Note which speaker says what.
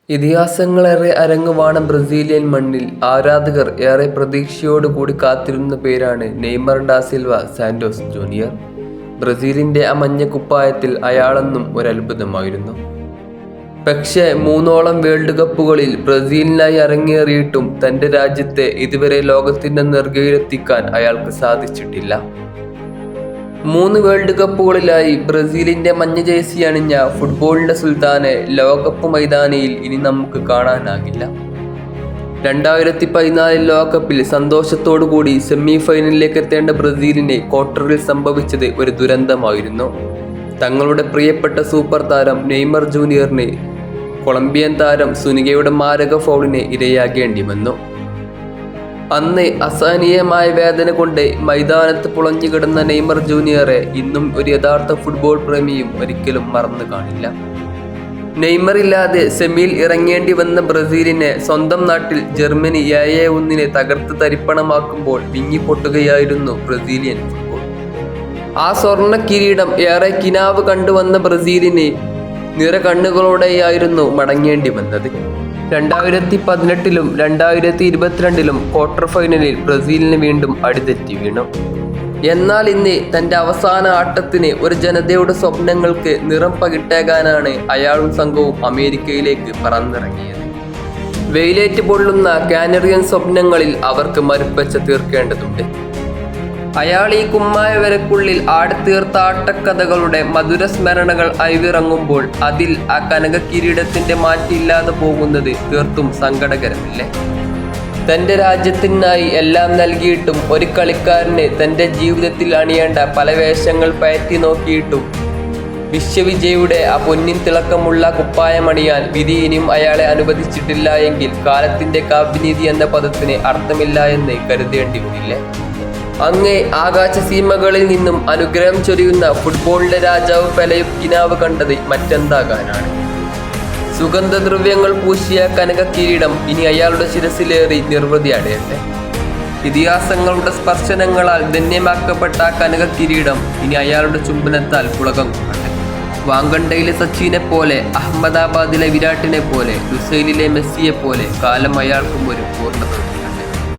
Speaker 1: ഇതിഹാസങ്ങളേറെ അരങ്ങുവാണ Brazilian മണ്ണിൽ ആരാധകർ ഏറെ പ്രതീക്ഷയോടുകൂടി കാത്തിരുന്ന പേരാണ് Neymar da Silva Santos junior. ബ്രസീലിന്റെ ആ മഞ്ഞ കുപ്പായത്തിൽ അയാളെന്നും ഒരത്ഭുതമായിരുന്നു. പക്ഷേ 3ഓളം വേൾഡ് കപ്പുകളിൽ ബ്രസീലിനായി അരങ്ങേറിയിട്ടും തന്റെ രാജ്യത്തെ ഇതുവരെ ലോകത്തിന്റെ നെറുകയിലെത്തിക്കാൻ അയാൾക്ക് സാധിച്ചിട്ടില്ല. 3 വേൾഡ് കപ്പുകളിലായി ബ്രസീലിന്റെ മഞ്ഞ ജേഴ്സി അണിഞ്ഞ ഫുട്ബോളിന്റെ സുൽത്താനെ ലോകകപ്പ് മൈതാനിയിൽ ഇനി നമുക്ക് കാണാനാകില്ല. 2014 ലോകകപ്പിൽ സന്തോഷത്തോടുകൂടി സെമി ഫൈനലിലേക്ക് എത്തേണ്ട ബ്രസീലിന് ക്വാർട്ടറിൽ സംഭവിച്ചത് ഒരു ദുരന്തമായിരുന്നു. തങ്ങളുടെ പ്രിയപ്പെട്ട സൂപ്പർ താരം നെയ്മർ ജൂനിയറിന് കൊളംബിയൻ താരം സുനികയുടെ മാരക ഫൗളിന് ഇരയാകേണ്ടി വന്നു. അന്ന് അസഹനീയമായ വേദന കൊണ്ട് മൈതാനത്ത് പുളഞ്ഞു കിടന്ന നെയ്മർ ജൂനിയറെ ഇന്നും ഒരു യഥാർത്ഥ ഫുട്ബോൾ പ്രേമിയും ഒരിക്കലും മറന്നു കാണില്ല. നെയ്മർ ഇല്ലാതെ സെമിയിൽ ഇറങ്ങേണ്ടി വന്ന ബ്രസീലിനെ സ്വന്തം നാട്ടിൽ ജർമ്മനി 7-1 തകർത്ത് തരിപ്പണമാക്കുമ്പോൾ വിങ്ങിപ്പൊട്ടുകയായിരുന്നു ബ്രസീലിയൻ ഫുട്ബോൾ. ആ സ്വർണ്ണ കിരീടം ഏറെ കിനാവ് കണ്ടുവന്ന ബ്രസീലിന് നിറ കണ്ണുകളോടെയായിരുന്നു മടങ്ങേണ്ടി വന്നത്. 2018-ലും 2022-ലും ക്വാർട്ടർ ഫൈനലിൽ ബ്രസീലിന് വീണ്ടും അടിതെറ്റി വീണു. എന്നാൽ ഇന്ന് തന്റെ അവസാന ആട്ടത്തിന് ഒരു ജനതയുടെ സ്വപ്നങ്ങൾക്ക് നിറം പകിട്ടേകാനാണ് അയാളും സംഘവും അമേരിക്കയിലേക്ക് പറന്നിറങ്ങിയത്. വെയിലേറ്റ് പൊള്ളുന്ന കാനറിയൻ സ്വപ്നങ്ങളിൽ അവർക്ക് മരുപ്പച്ച തീർക്കേണ്ടതുണ്ട്. അയാൾ ഈ കുമ്മായ വരക്കുള്ളിൽ ആടിത്തീർത്ത ആട്ടക്കഥകളുടെ മധുര സ്മരണകൾ അയവിറങ്ങുമ്പോൾ അതിൽ ആ കനക കിരീടത്തിന്റെ മാറ്റില്ലാതെ പോകുന്നത് തീർത്തും സങ്കടകരമില്ലേ? തന്റെ രാജ്യത്തിനായി എല്ലാം നൽകിയിട്ടും ഒരു കളിക്കാരന് തന്റെ ജീവിതത്തിൽ അണിയേണ്ട പല വേഷങ്ങൾ പയറ്റി നോക്കിയിട്ടും വിശ്വവിജയുടെ ആ പൊന്നിൻ തിളക്കമുള്ള കുപ്പായമണിയാൻ വിധി ഇനിയും അയാളെ അനുവദിച്ചിട്ടില്ല എങ്കിൽ കാലത്തിന്റെ കാവ്യനീതി എന്ന പദത്തിന് അർത്ഥമില്ല എന്ന് കരുതേണ്ടി വരില്ലേ? അങ്ങേ ആകാശസീമകളിൽ നിന്നും അനുഗ്രഹം ചൊരിയുന്ന ഫുട്ബോളിന്റെ രാജാവ് പെലെയും കിനാവ് കണ്ടത് മറ്റെന്താകാനാണ്? സുഗന്ധദ്രവ്യങ്ങൾ പൂശിയ കനക കിരീടം ഇനി അയാളുടെ ശിരസിലേറി നിർവൃതി അടയട്ടെ. ഇതിഹാസങ്ങളുടെ സ്പർശനങ്ങളാൽ ധന്യമാക്കപ്പെട്ട കനക കിരീടം ഇനി അയാളുടെ ചുംബനത്താൽ പുളകം കൊള്ളട്ടെ. വാങ്കണ്ടയിലെ സച്ചിനെ പോലെ, അഹമ്മദാബാദിലെ വിരാട്ടിനെ പോലെ, ലുസൈലിലെ മെസ്സിയെ പോലെ കാലം അയാൾക്കും ഒരു പൂർണ്ണത.